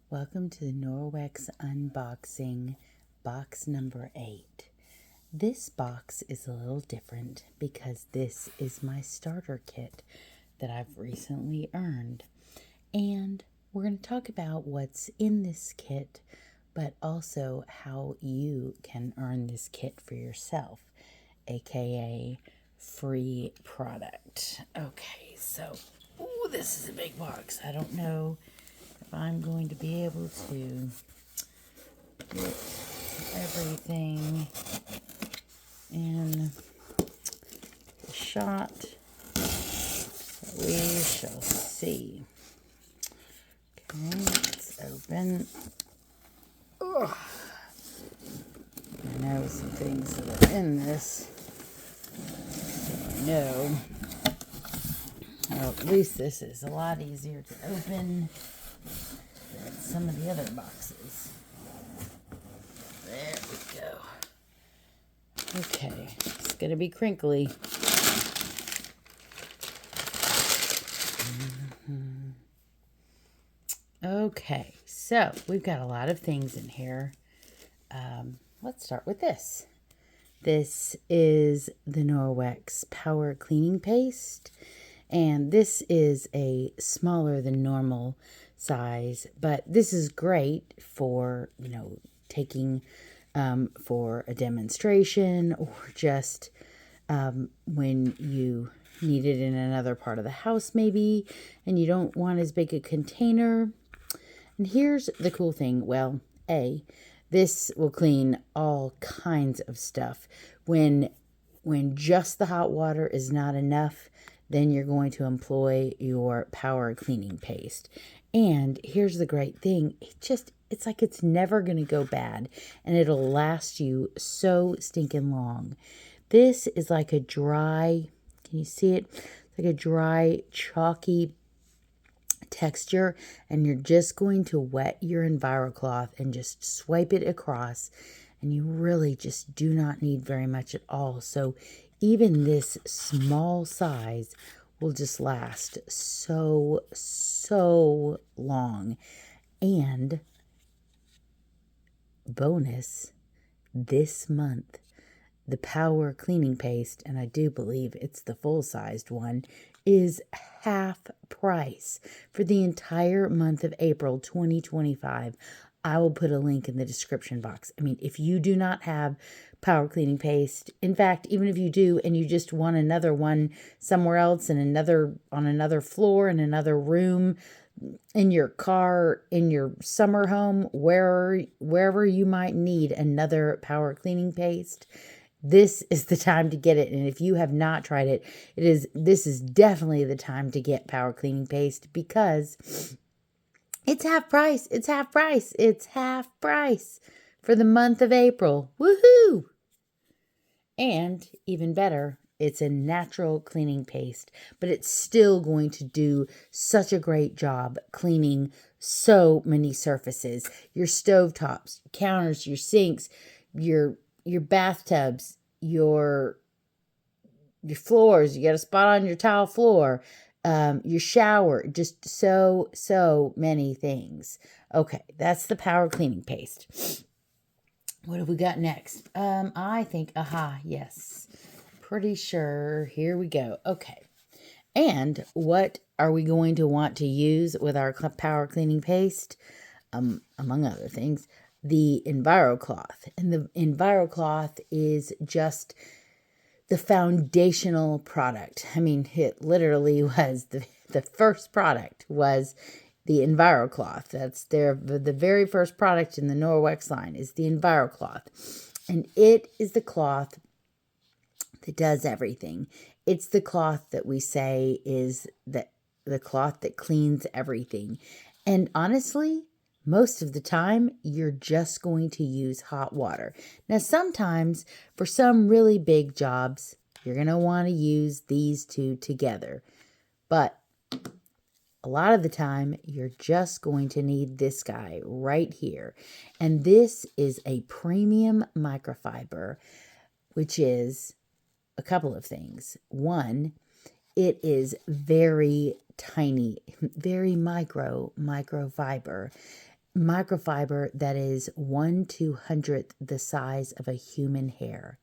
Welcome to the Norwex Unboxing Box number 8. This box is a little different because this is my starter kit that I've recently earned. And we're going to talk about what's in this kit, but also how you can earn this kit for yourself, aka free product. Okay, so, this is a big box. I don't know if I'm going to be able to get everything in the shot. So we shall see. Okay, let's open. Ugh. I know some things that are in this. So I know. Well, at least this is a lot easier to open than some of the other boxes. There we go. Okay, it's going to be crinkly. Okay, so we've got a lot of things in here. Let's start with this. This is the Norwex Power Cleaning Paste, and this is a smaller than normal size, but this is great for, taking for a demonstration or just when you need it in another part of the house maybe, and you don't want as big a container. And here's the cool thing. Well, this will clean all kinds of stuff. When just the hot water is not enough, then you're going to employ your power cleaning paste. And here's the great thing. It's like it's never going to go bad, and it'll last you so stinking long. This is like a dry, can you see it? It's like a dry, chalky texture, and you're just going to wet your EnviroCloth and just swipe it across, and you really just do not need very much at all. So even this small size will just last so long. And bonus, this month the power cleaning paste, and I do believe it's the full-sized one, is half price for the entire month of April 2025. I will put a link in the description box. I mean, if you do not have power cleaning paste, in fact, even if you do and you just want another one somewhere else on another floor, in another room, in your car, in your summer home, wherever you might need another power cleaning paste, this is the time to get it. And if you have not tried it, this is definitely the time to get power cleaning paste, because it's half price. It's half price. It's half price for the month of April. Woohoo! And even better, it's a natural cleaning paste, but it's still going to do such a great job cleaning so many surfaces. Your stovetops, your counters, your sinks, your bathtubs, your floors. You got a spot on your tile floor, your shower, just so many things. Okay, that's the power cleaning paste. What have we got next? I think, yes, pretty sure. Here we go. Okay, and what are we going to want to use with our power cleaning paste? Among other things, the EnviroCloth. And the EnviroCloth is just the foundational product. I mean, it literally was the first product was the EnviroCloth. That's the very first product in the Norwex line is the EnviroCloth. And it is the cloth that does everything. It's the cloth that we say is the cloth that cleans everything. And honestly, most of the time, you're just going to use hot water. Now, sometimes, for some really big jobs, you're going to want to use these two together. But a lot of the time, you're just going to need this guy right here. And this is a premium microfiber, which is a couple of things. One, it is very tiny, very microfiber. microfiber that is 1/200th the size of a human hair.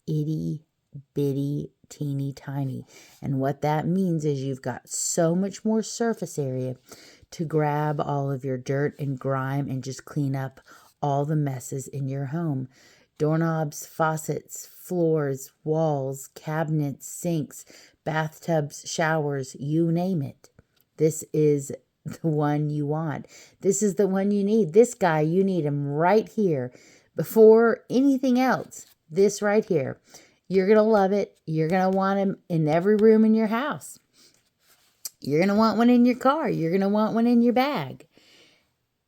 Itty bitty, teeny tiny. And what that means is you've got so much more surface area to grab all of your dirt and grime and just clean up all the messes in your home. Doorknobs, faucets, floors, walls, cabinets, sinks, bathtubs, showers, you name it. This is the one you want. This is the one you need. This guy, you need him right here before anything else. This right here. You're going to love it. You're going to want him in every room in your house. You're going to want one in your car. You're going to want one in your bag.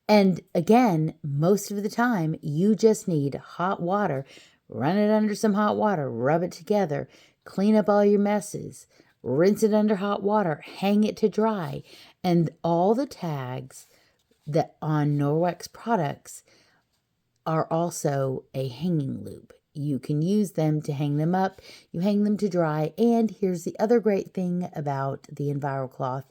And again, most of the time, you just need hot water. Run it under some hot water. Rub it together. Clean up all your messes. Rinse it under hot water. Hang it to dry. And all the tags that on Norwex products are also a hanging loop. You can use them to hang them up. You hang them to dry. And here's the other great thing about the EnviroCloth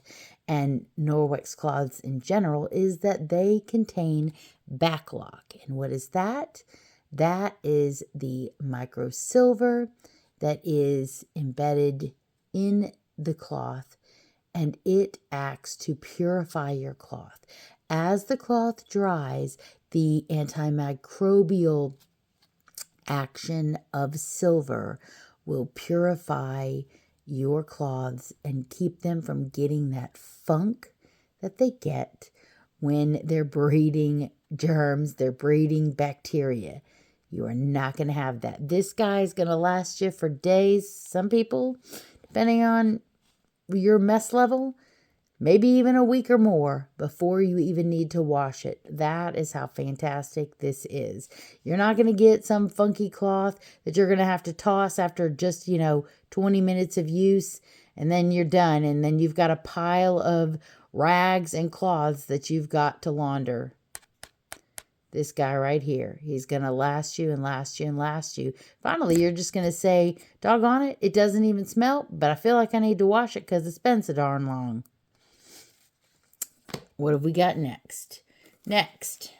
and Norwex cloths in general is that they contain backlock. And what is that? That is the micro silver that is embedded in the cloth, and it acts to purify your cloth. As the cloth dries, the antimicrobial action of silver will purify your cloths and keep them from getting that funk that they get when they're breeding germs, they're breeding bacteria. You are not going to have that. This guy is going to last you for days. Some people, depending on your mess level, maybe even a week or more before you even need to wash it. That is how fantastic this is. You're not going to get some funky cloth that you're going to have to toss after just, 20 minutes of use, and then you're done. And then you've got a pile of rags and cloths that you've got to launder. This guy right here, he's going to last you and last you and last you. Finally, you're just going to say, doggone it, it doesn't even smell, but I feel like I need to wash it because it's been so darn long. What have we got next? Next,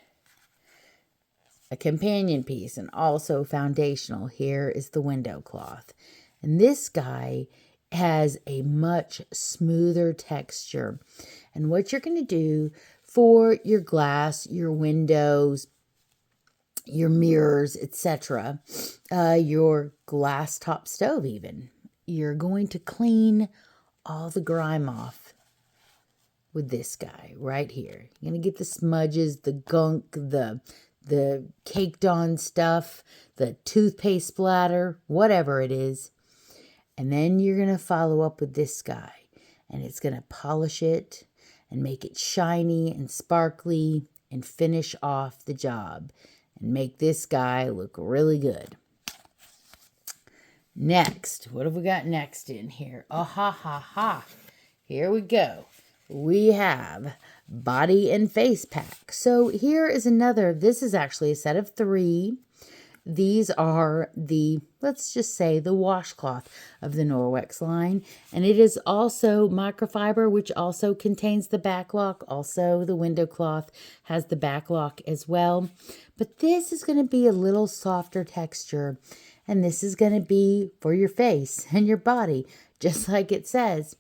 a companion piece and also foundational. Here is the window cloth. And this guy has a much smoother texture. And what you're going to do for your glass, your windows, your mirrors, etc., your glass top stove even, you're going to clean all the grime off with this guy right here. You're going to get the smudges, the gunk, the caked on stuff, the toothpaste splatter, whatever it is. And then you're going to follow up with this guy, and it's going to polish it and make it shiny and sparkly and finish off the job and make this guy look really good. Next, what have we got next in here? Oh, ha, ha, ha. Here we go. We have body and face pack. So here is another, this is actually a set of 3. These are the, let's just say, the washcloth of the Norwex line. And it is also microfiber, which also contains the backlock. Also, the window cloth has the backlock as well. But this is going to be a little softer texture. And this is going to be for your face and your body, just like it says.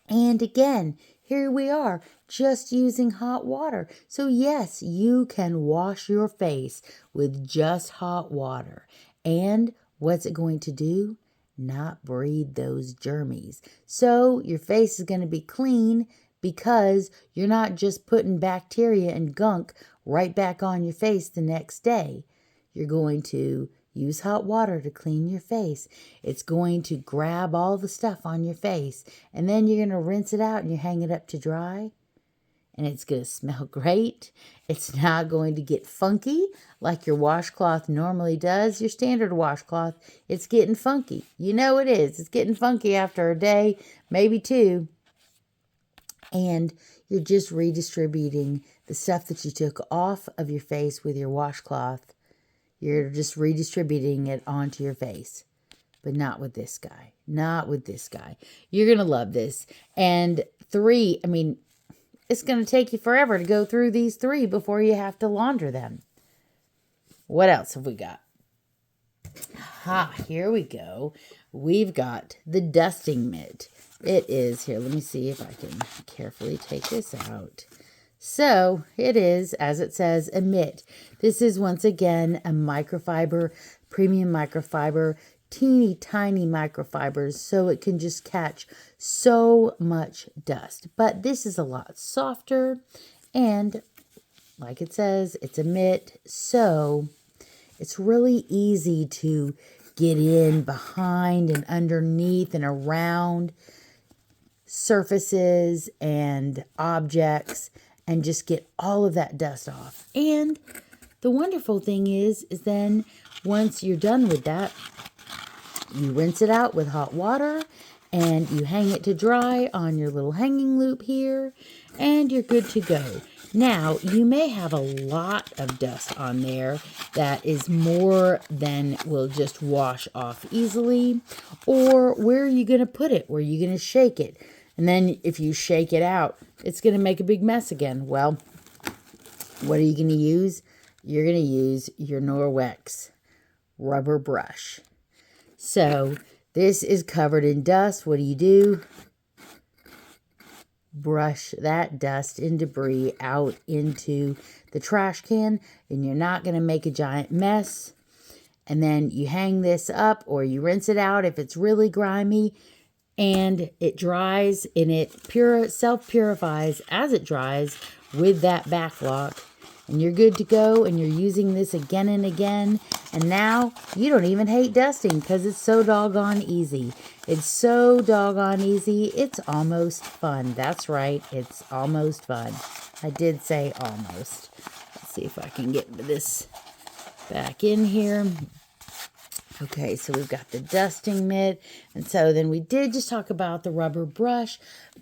And again, here we are, just using hot water. So yes, you can wash your face with just hot water. And what's it going to do? Not breed those germies. So your face is going to be clean because you're not just putting bacteria and gunk right back on your face the next day. You're going to use hot water to clean your face. It's going to grab all the stuff on your face, and then you're going to rinse it out and you hang it up to dry, and it's going to smell great. It's not going to get funky like your washcloth normally does. Your standard washcloth, it's getting funky. You know it is. It's getting funky after a day, maybe 2. And you're just redistributing the stuff that you took off of your face with your washcloth. You're just redistributing it onto your face. But not with this guy. Not with this guy. You're going to love this. And 3, it's going to take you forever to go through these 3 before you have to launder them. What else have we got? Here we go. We've got the dusting mitt. It is, here, let me see if I can carefully take this out. So, it is, as it says, a mitt. This is, once again, a microfiber, premium microfiber, teeny tiny microfibers, so it can just catch so much dust. But this is a lot softer, and like it says, it's a mitt, so it's really easy to get in behind and underneath and around surfaces and objects and just get all of that dust off. And the wonderful thing is then once you're done with that, you rinse it out with hot water and you hang it to dry on your little hanging loop here, and you're good to go. Now, you may have a lot of dust on there that is more than will just wash off easily. Or where are you going to put it? Where are you going to shake it? And then if you shake it out, it's going to make a big mess again. Well, what are you going to use? You're going to use your Norwex rubber brush. So this is covered in dust. What do? Brush that dust and debris out into the trash can, and you're not going to make a giant mess. And then you hang this up, or you rinse it out if it's really grimy, and it dries, and it self-purifies as it dries with that backlock. And you're good to go, and you're using this again and again. And now you don't even hate dusting because it's so doggone easy. It's so doggone easy. It's almost fun. That's right. It's almost fun. I did say almost. Let's see if I can get this back in here. Okay, so we've got the dusting mitt. And so then we did just talk about the rubber brush.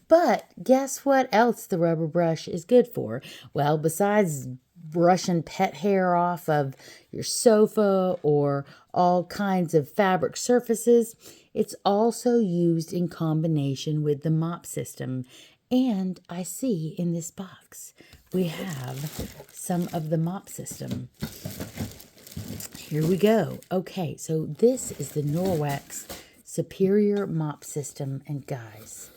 But guess what else the rubber brush is good for? Well, besides brushing pet hair off of your sofa or all kinds of fabric surfaces, it's also used in combination with the mop system. And I see in this box we have some of the mop system. Here we go. Okay, so this is the Norwex Superior Mop System, and guys,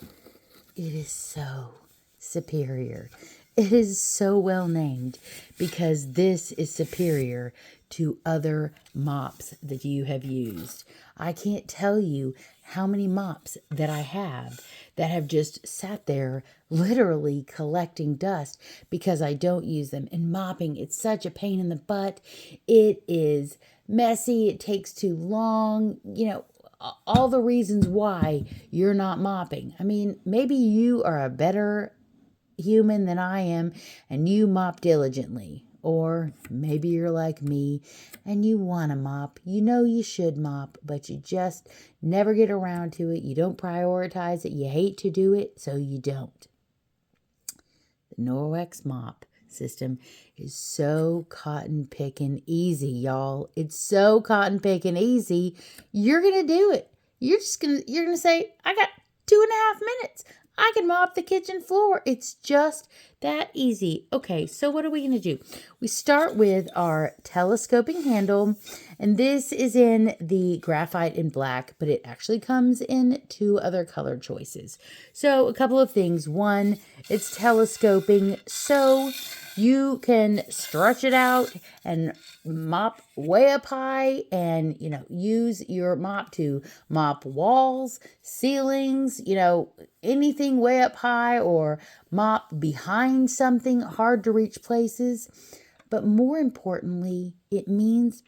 it is so superior. It is so well named because this is superior to other mops that you have used. I can't tell you how many mops that I have that have just sat there literally collecting dust because I don't use them. And mopping, it's such a pain in the butt. It is messy. It takes too long. You know, all the reasons why you're not mopping. I mean, maybe you are a better human than I am and you mop diligently, or maybe you're like me and you want to mop. You know you should mop, but you just never get around to it. You don't prioritize it. You hate to do it, so you don't. The Norwex mop system is so cotton picking easy, y'all. It's so cotton picking easy. You're gonna do it. You're gonna say, I got 2.5 minutes. I can mop the kitchen floor. It's just that easy. Okay, so what are we going to do? We start with our telescoping handle, and this is in the graphite and black, but it actually comes in 2 other color choices. So a couple of things. One, it's telescoping, so you can stretch it out and mop way up high and, use your mop to mop walls, ceilings, anything way up high, or mop behind something hard to reach places. But more importantly, it means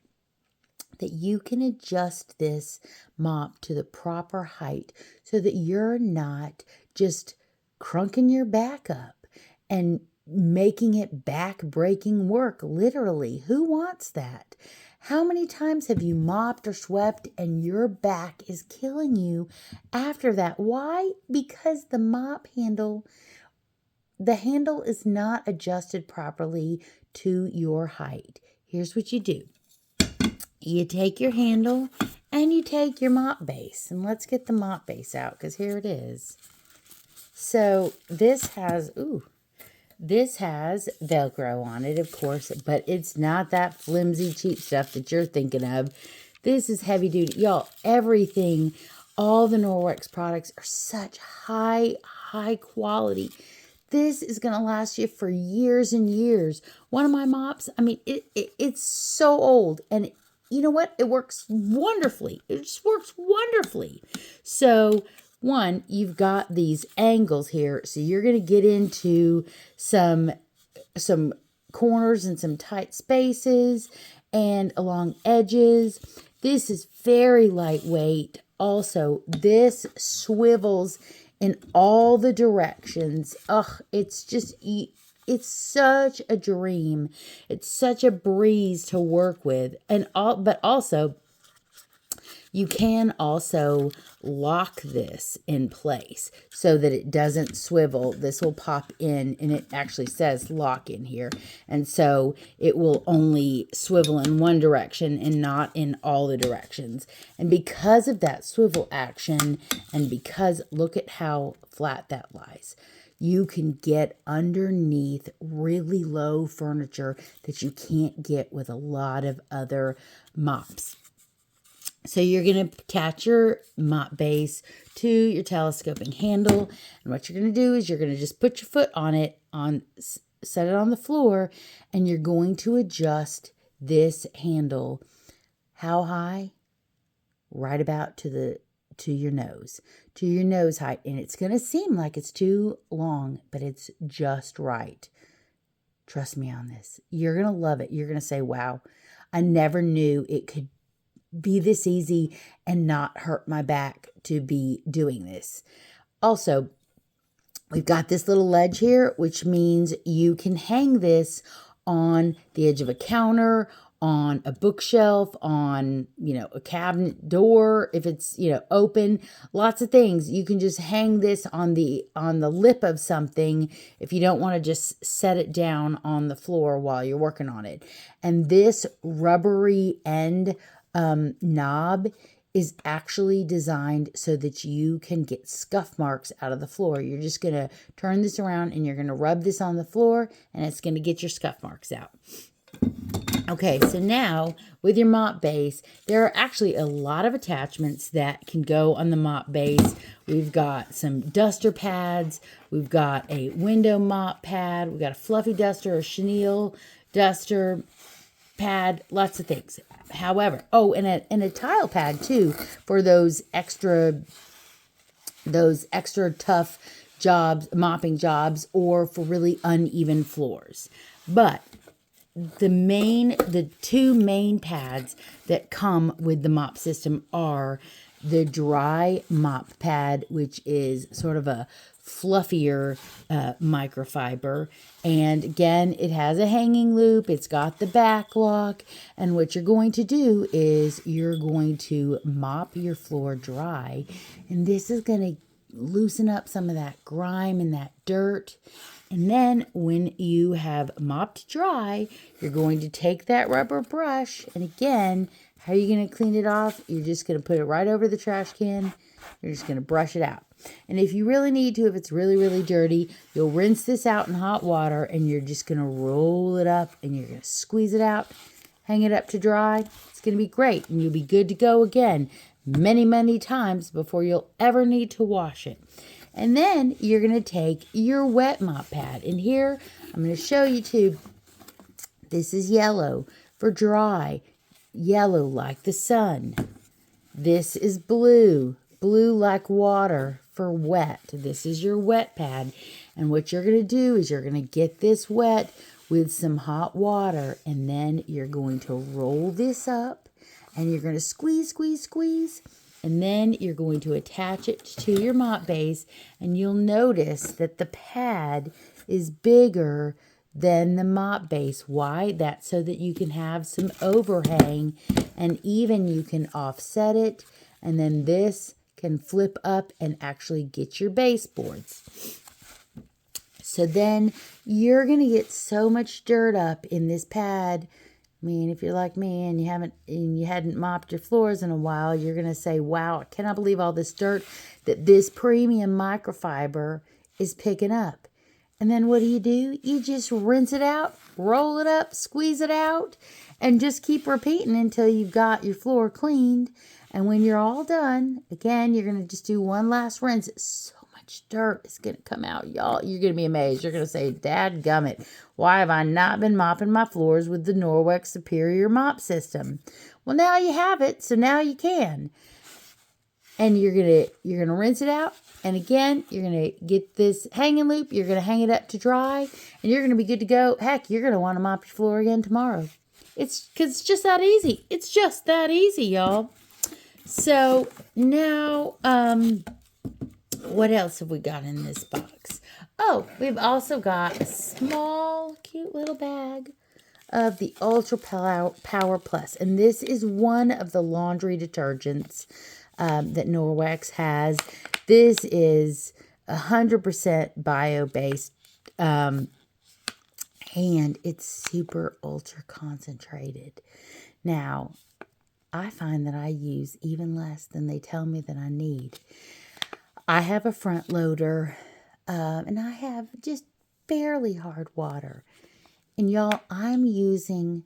that you can adjust this mop to the proper height so that you're not just crunking your back up and making it back-breaking work, literally. Who wants that? How many times have you mopped or swept and your back is killing you after that? Why? Because the handle is not adjusted properly to your height. Here's what you do. You take your handle and you take your mop base. And let's get the mop base out because here it is. So this has, This has Velcro on it, of course, but it's not that flimsy, cheap stuff that you're thinking of. This is heavy duty. Y'all, everything, all the Norwex products are such high quality. This is going to last you for years and years. One of my mops, I mean, it's so old, and you know what? It works wonderfully. It just works wonderfully. So, one, you've got these angles here, so you're going to get into some corners and some tight spaces and along edges. This is very lightweight. Also, this swivels in all the directions. Ugh, it's just, it's such a dream. It's such a breeze to work with. But also, you can also lock this in place so that it doesn't swivel. This will pop in, and it actually says lock in here. And so it will only swivel in one direction and not in all the directions. And because of that swivel action, and because look at how flat that lies, you can get underneath really low furniture that you can't get with a lot of other mops. So you're going to attach your mop base to your telescoping handle. And what you're going to do is you're going to just put your foot on it, set it on the floor, and you're going to adjust this handle. How high? Right about to your nose height. And it's going to seem like it's too long, but it's just right. Trust me on this. You're going to love it. You're going to say, wow, I never knew it could be this easy and not hurt my back to be doing this. Also, we've got this little ledge here, which means you can hang this on the edge of a counter, on a bookshelf, on, a cabinet door, if it's, open, lots of things. You can just hang this on the lip of something if you don't want to just set it down on the floor while you're working on it. And this rubbery end knob is actually designed so that you can get scuff marks out of the floor. You're just going to turn this around and you're going to rub this on the floor, and it's going to get your scuff marks out. Okay, so now with your mop base, there are actually a lot of attachments that can go on the mop base. We've got some duster pads. We've got a window mop pad. We've got a fluffy duster, a chenille duster pad, lots of things. However, and a tile pad too for those extra tough jobs, mopping jobs, or for really uneven floors. But the two main pads that come with the mop system are the dry mop pad, which is sort of a fluffier microfiber, and again, it has a hanging loop. It's got the back lock, and what you're going to do is you're going to mop your floor dry, and this is going to loosen up some of that grime and that dirt. And then when you have mopped dry, you're going to take that rubber brush, and again, how are you going to clean it off? You're just going to put it right over the trash can. You're just going to brush it out. And if you really need to, if it's really, really dirty, you'll rinse this out in hot water, and you're just going to roll it up, and you're going to squeeze it out, hang it up to dry. It's going to be great, and you'll be good to go again many, many times before you'll ever need to wash it. And then you're going to take your wet mop pad. And here, I'm going to show you too. This is yellow for dry, yellow like the sun. This is blue like water for wet. This is your wet pad. And what you're going to do is you're going to get this wet with some hot water. And then you're going to roll this up. And you're going to squeeze, squeeze, squeeze. And then you're going to attach it to your mop base, and you'll notice that the pad is bigger than the mop base. Why? That's so that you can have some overhang, and even you can offset it, and then this can flip up and actually get your baseboards. So then you're going to get so much dirt up in this pad. I mean, if you're like me and you hadn't mopped your floors in a while, you're going to say, wow, I cannot believe all this dirt that this premium microfiber is picking up. And then what do? You just rinse it out, roll it up, squeeze it out, and just keep repeating until you've got your floor cleaned. And when you're all done, again, you're going to just do one last rinse. So much dirt is going to come out, y'all. You're going to be amazed. You're going to say, dadgummit, why have I not been mopping my floors with the Norwex Superior Mop System? Well, now you have it, so now you can. And you're gonna rinse it out. And again, you're gonna get this hanging loop. You're gonna hang it up to dry, and you're gonna be good to go. Heck, you're gonna want to mop your floor again tomorrow. It's just that easy. It's just that easy, y'all. So now, what else have we got in this box? Oh, we've also got a small, cute little bag of the Ultra Power Plus, and this is one of the laundry detergents that Norwex has. This is 100% bio-based, and it's super ultra concentrated. Now, I find that I use even less than they tell me that I need. I have a front loader, and I have just fairly hard water. And y'all, I'm using,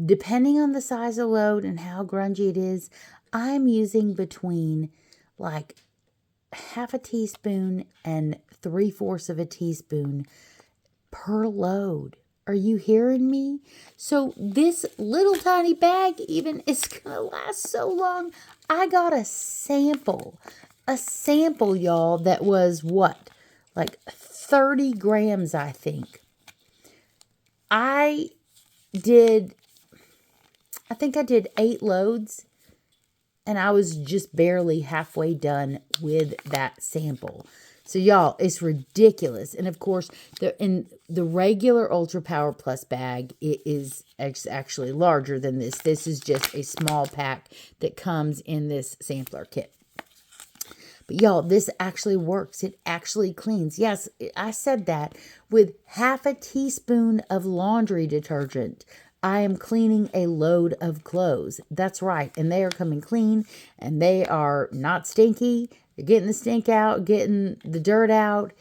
depending on the size of load and how grungy it is, I'm using between like half a teaspoon and 3/4 of a teaspoon per load. Are you hearing me? So this little tiny bag even is going to last so long. I got a sample, y'all, that was what? Like 30 grams, I think. I think I did 8 loads, and I was just barely halfway done with that sample. So y'all, it's ridiculous. And of course, in the regular Ultra Power Plus bag, it is actually larger than this. This is just a small pack that comes in this sampler kit. But y'all, this actually works. It actually cleans. Yes, I said that. With half a teaspoon of laundry detergent, I am cleaning a load of clothes. That's right. And they are coming clean, and they are not stinky. They're getting the stink out, getting the dirt out.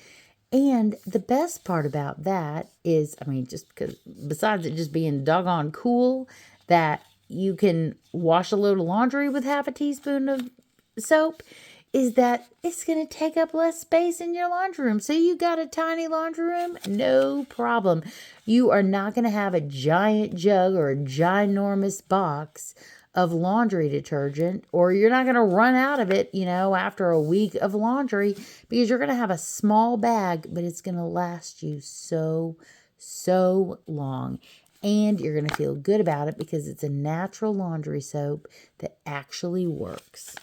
And the best part about that is, I mean, just because besides it just being doggone cool, that you can wash a load of laundry with half a teaspoon of soap, is that it's going to take up less space in your laundry room. So you got a tiny laundry room? No problem. You are not going to have a giant jug or a ginormous box of laundry detergent, or you're not going to run out of it, after a week of laundry, because you're going to have a small bag, but it's going to last you so long. And you're going to feel good about it because it's a natural laundry soap that actually works.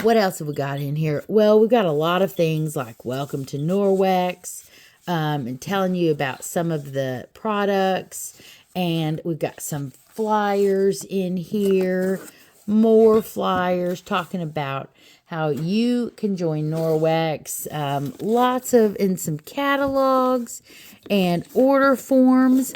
What else have we got in here? Well, we've got a lot of things like welcome to Norwex, and telling you about some of the products. And we've got some flyers in here, more flyers talking about how you can join Norwex, and some catalogs and order forms.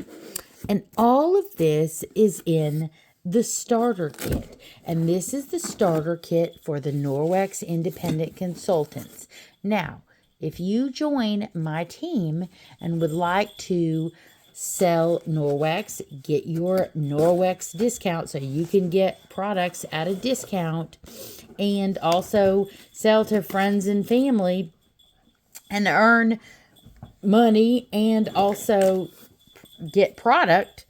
And all of this is in the starter kit. And this is the starter kit for the Norwex Independent Consultants. Now, if you join my team and would like to sell Norwex, get your Norwex discount so you can get products at a discount, and also sell to friends and family and earn money and also get product,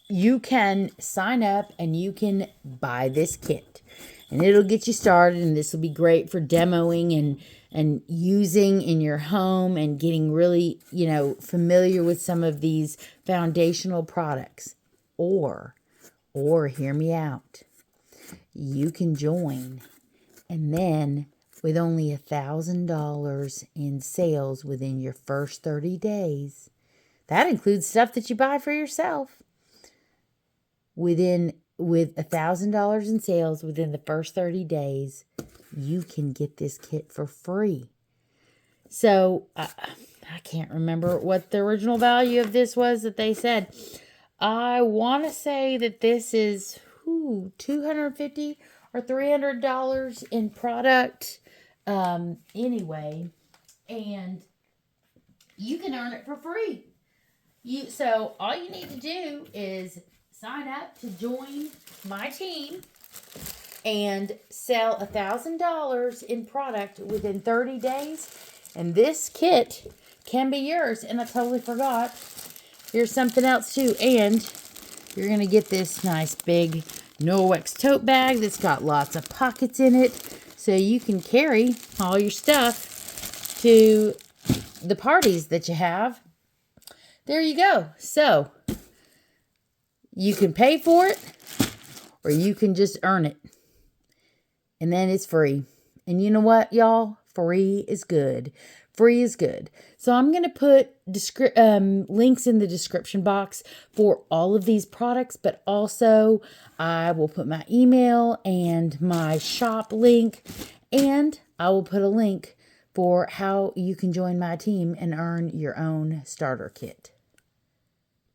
you can sign up and you can buy this kit. And it'll get you started, and this will be great for demoing and using in your home and getting really, familiar with some of these foundational products. Or hear me out. You can join, and then with only $1,000 in sales within your first 30 days, that includes stuff that you buy for yourself. With $1,000 in sales within the first 30 days, you can get this kit for free. So I can't remember what the original value of this was that they said. I want to say that this is $250 or $300 in product. anyway, and you can earn it for free. So all you need to do is sign up to join my team and sell $1,000 in product within 30 days. And this kit can be yours. And I totally forgot. Here's something else too. And you're going to get this nice big Norwex tote bag that's got lots of pockets in it. So you can carry all your stuff to the parties that you have. There you go. So you can pay for it or you can just earn it. And then it's free. And you know what, y'all? Free is good. Free is good. So I'm going to put links in the description box for all of these products, but also I will put my email and my shop link, and I will put a link for how you can join my team and earn your own starter kit.